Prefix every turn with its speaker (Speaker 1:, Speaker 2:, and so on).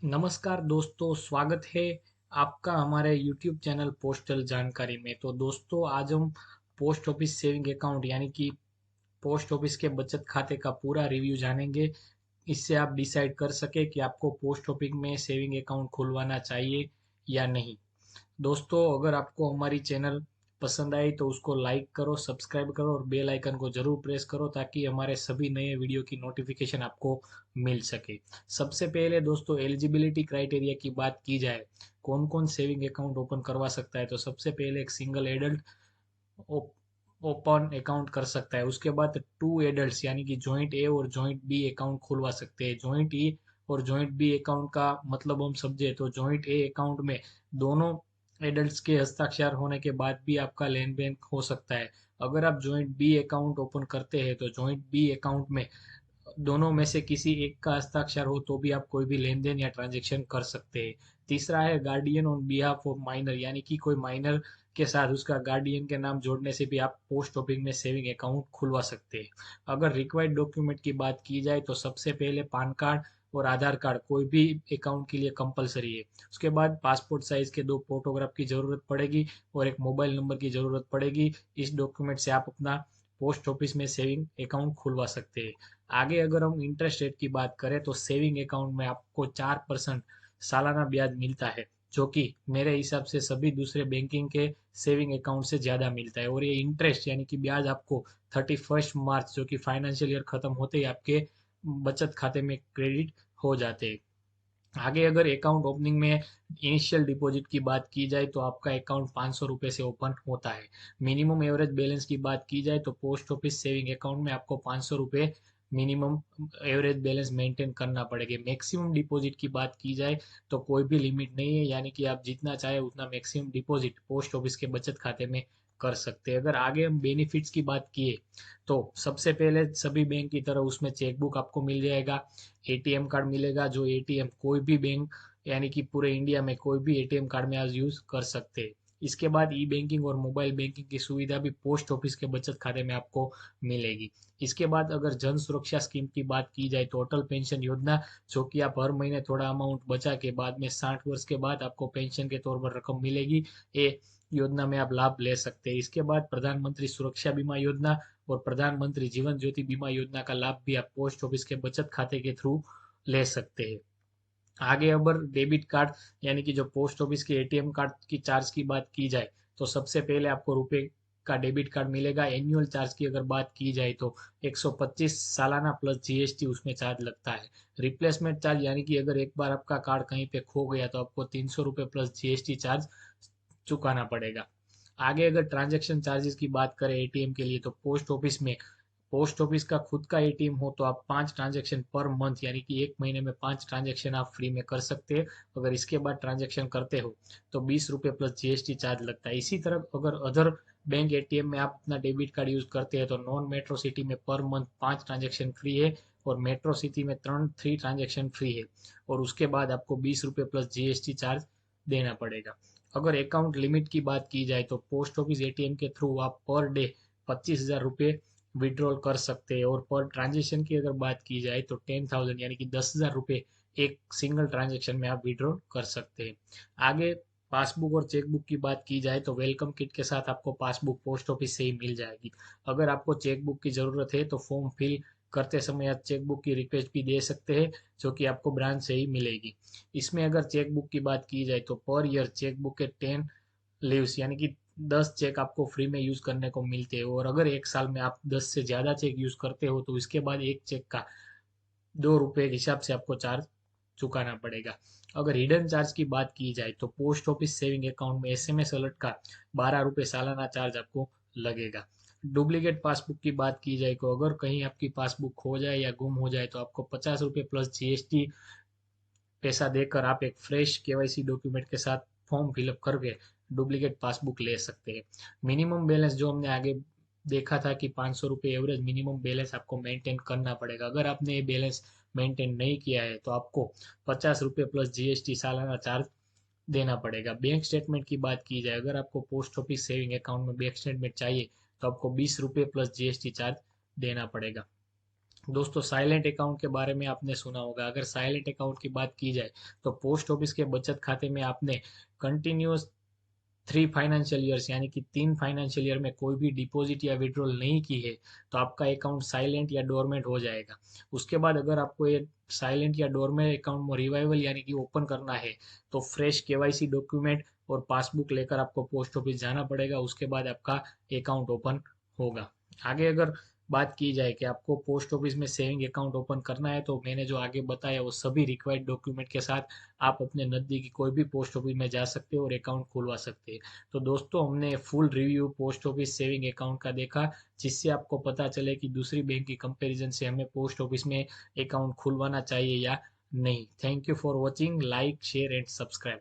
Speaker 1: नमस्कार दोस्तों, स्वागत है आपका हमारे YouTube चैनल पोस्टल जानकारी में। तो दोस्तों, आज हम पोस्ट ऑफिस सेविंग अकाउंट यानी कि पोस्ट ऑफिस के बचत खाते का पूरा रिव्यू जानेंगे। इससे आप डिसाइड कर सके कि आपको पोस्ट ऑफिस में सेविंग अकाउंट खुलवाना चाहिए या नहीं। दोस्तों, अगर आपको हमारी चैनल पसंद आई तो उसको लाइक करो, सब्सक्राइब करो और बेल आइकन को जरूर प्रेस करो ताकि हमारे सभी नए वीडियो की नोटिफिकेशन आपको मिल सके। सबसे पहले दोस्तों, एलिजिबिलिटी क्राइटेरिया की बात की जाए, कौन कौन सेविंग अकाउंट ओपन करवा सकता है, तो सबसे पहले एक सिंगल एडल्ट ओपन अकाउंट कर सकता है। उसके बाद टू एडल्ट्स यानी कि जॉइंट ए और जॉइंट बी अकाउंट खुलवा सकते हैं। जॉइंट ए और जॉइंट बी अकाउंट का मतलब हम समझे तो जॉइंट ए अकाउंट में दोनों एडल्ट्स के हस्ताक्षर होने के बाद भी आपका लेन देन हो सकता है। अगर आप जॉइंट बी अकाउंट ओपन करते हैं तो जॉइंट बी अकाउंट में दोनों में से किसी एक का हस्ताक्षर हो तो भी आप कोई भी लेन देन या ट्रांजेक्शन कर सकते हैं। तीसरा है guardian on behalf of minor, यानी कि कोई माइनर के साथ उसका गार्डियन के नाम जोड़ने से भी आप पोस्ट ऑफिस में सेविंग अकाउंट खुलवा सकते हैं। अगर रिक्वायर्ड डॉक्यूमेंट की बात की जाए तो सबसे पहले पैन कार्ड और आधार कार्ड कोई भी अकाउंट के लिए कंपलसरी है। उसके बाद पासपोर्ट साइज के दो फोटोग्राफ की जरूरत पड़ेगी और एक मोबाइल नंबर की जरूरत पड़ेगी। इस डॉक्यूमेंट से आप अपना पोस्ट ऑफिस में सेविंग अकाउंट खुलवा सकते हैं। आगे अगर हम इंटरेस्ट रेट की बात करें तो सेविंग अकाउंट में आपको 4% सालाना ब्याज मिलता है, जो कि मेरे हिसाब से सभी दूसरे बैंकिंग के सेविंग अकाउंट से ज़्यादा मिलता है। और ये इंटरेस्ट यानी कि ब्याज आपको 31 मार्च, जो कि फाइनेंशियल ईयर खत्म होते ही आपके बचत खाते में क्रेडिट हो जाते हैं। आगे अगर अकाउंट ओपनिंग में इनिशियल डिपॉजिट की बात की जाए तो आपका अकाउंट 500 रुपये से ओपन होता है। मिनिमम एवरेज बैलेंस की बात की जाए तो पोस्ट ऑफिस सेविंग अकाउंट में आपको 500 रुपये मिनिमम एवरेज बैलेंस मेंटेन करना पड़ेगा। मैक्सिमम डिपॉजिट की बात की जाए तो कोई भी लिमिट नहीं है, यानी कि आप जितना चाहे उतना मैक्सिमम डिपॉजिट पोस्ट ऑफिस के बचत खाते में कर सकते हैं। अगर आगे हम बेनिफिट्स की बात किए तो सबसे पहले सभी बैंक की तरह उसमें चेकबुक आपको मिल जाएगा, एटीएम कार्ड मिलेगा, जो एटीएम कोई भी बैंक यानी कि पूरे इंडिया में कोई भी एटीएम कार्ड में आज यूज कर सकते हैं। इसके बाद ई बैंकिंग और मोबाइल बैंकिंग की सुविधा भी पोस्ट ऑफिस के बचत खाते में आपको मिलेगी। इसके बाद अगर जन सुरक्षा स्कीम की बात की जाए तो अटल पेंशन योजना, जो कि आप हर महीने थोड़ा अमाउंट बचा के बाद में 60 वर्ष के बाद आपको पेंशन के तौर पर रकम मिलेगी, ये योजना में आप लाभ ले सकते हैं। इसके बाद प्रधानमंत्री सुरक्षा बीमा योजना और प्रधानमंत्री जीवन ज्योति बीमा योजना का लाभ भी आप पोस्ट ऑफिस के बचत खाते के थ्रू ले सकते हैं। आगे अगर डेबिट कार्ड यानी कि जो पोस्ट ऑफिस के एटीएम कार्ड की चार्ज की बात की जाए तो सबसे पहले आपको रुपए का डेबिट कार्ड मिलेगा। एनुअल चार्ज की अगर बात की जाए तो 125 सालाना प्लस जीएसटी उसमें चार्ज लगता है। रिप्लेसमेंट चार्ज यानी कि अगर एक बार आपका कार्ड कहीं पे खो गया तो आपको 300 रुपये प्लस जीएसटी चार्ज चुकाना पड़ेगा। आगे अगर ट्रांजैक्शन चार्जेस की बात करें एटीएम के लिए तो पोस्ट ऑफिस का खुद का एटीएम हो तो आप 5 ट्रांजैक्शन पर मंथ यानी कि एक महीने में 5 ट्रांजैक्शन आप फ्री में कर सकते हैं। अगर इसके बाद ट्रांजैक्शन करते हो तो 20 रुपये प्लस जीएसटी चार्ज लगता है। इसी तरह अगर अदर बैंक एटीएम में आप अपना डेबिट कार्ड यूज करते हैं तो नॉन मेट्रो सिटी में पर मंथ 5 ट्रांजैक्शन फ्री है और मेट्रो सिटी में 3 ट्रांजैक्शन फ्री है, और उसके बाद आपको 20 रुपये प्लस जीएसटी चार्ज देना पड़ेगा। अगर अकाउंट लिमिट की बात की जाए तो पोस्ट ऑफिस एटीएम के थ्रू आप पर डे 25,000 रुपये विड्रॉल कर सकते हैं, और पर ट्रांजेक्शन की अगर बात की जाए तो 10,000 यानी कि 10,000 रुपये एक सिंगल ट्रांजेक्शन में आप विड्रॉल कर सकते हैं। आगे पासबुक और चेकबुक की बात की जाए तो वेलकम किट के साथ आपको पासबुक पोस्ट ऑफिस से ही मिल जाएगी। अगर आपको चेकबुक की ज़रूरत है तो फॉर्म फिल करते समय आप चेकबुक की रिक्वेस्ट भी दे सकते हैं, जो कि आपको ब्रांच से ही मिलेगी। इसमें अगर चेकबुक की बात की जाए तो पर ईयर चेकबुक के 10 लीव्स यानी कि 10 चेक आपको फ्री में यूज करने को मिलते हैं, और अगर एक साल में आप 10 से ज्यादा चेक यूज करते हो तो इसके बाद एक चेक का 2 रुपये के हिसाब से आपको चार्ज चुकाना पड़ेगा। अगर हिडन चार्ज की बात की जाए तो पोस्ट ऑफिस सेविंग अकाउंट में एसएमएस अलर्ट का 12 रुपये सालाना चार्ज आपको लगेगा। डुप्लीकेट पासबुक की बात की जाए तो अगर कहीं आपकी पासबुक खो जाए या गुम हो जाए तो आपको 50 रुपये प्लस जीएसटी पैसा देकर आप एक फ्रेश केवाईसी डॉक्यूमेंट के साथ फॉर्म फिलअप करके डुप्लीकेट पासबुक ले सकते हैं। मिनिमम बैलेंस जो हमने आगे देखा था कि 500 रुपये एवरेज मिनिमम बैलेंस आपको मेंटेन करना पड़ेगा। अगर आपने ये बैलेंस मेंटेन नहीं किया है तो आपको 50 रुपये प्लस जीएसटी सालाना चार्ज देना पड़ेगा। बैंक स्टेटमेंट की बात की जाए, अगर आपको पोस्ट ऑफिस सेविंग अकाउंट में बैंक स्टेटमेंट चाहिए तो आपको 20 रुपये प्लस जीएसटी चार्ज देना पड़ेगा। दोस्तों साइलेंट अकाउंट के बारे में आपने सुना होगा। अगर साइलेंट अकाउंट की बात की जाए तो पोस्ट ऑफिस के बचत खाते में आपने कंटिन्यूअस 3 फाइनेंशियल ईयर्स यानी कि 3 फाइनेंशियल ईयर में कोई भी डिपॉजिट या विड्रॉल नहीं की है तो आपका अकाउंट साइलेंट या डोरमेंट हो जाएगा। उसके बाद अगर आपको ये साइलेंट या डोरमेंट अकाउंट में रिवाइवल यानी कि ओपन करना है तो फ्रेश केवाईसी डॉक्यूमेंट और पासबुक लेकर आपको पोस्ट ऑफिस जाना पड़ेगा। उसके बाद आपका अकाउंट ओपन होगा। आगे अगर बात की जाए कि आपको पोस्ट ऑफिस में सेविंग अकाउंट ओपन करना है तो मैंने जो आगे बताया वो सभी रिक्वायर्ड डॉक्यूमेंट के साथ आप अपने नज़दीकी कोई भी पोस्ट ऑफिस में जा सकते हो और अकाउंट खुलवा सकते हैं। तो दोस्तों हमने full review post office saving account का देखा, जिससे आपको पता चले कि दूसरी बैंक की कंपैरिजन से हमें पोस्ट ऑफिस में अकाउंट खुलवाना चाहिए या नहीं। Thank you for watching, like share and subscribe.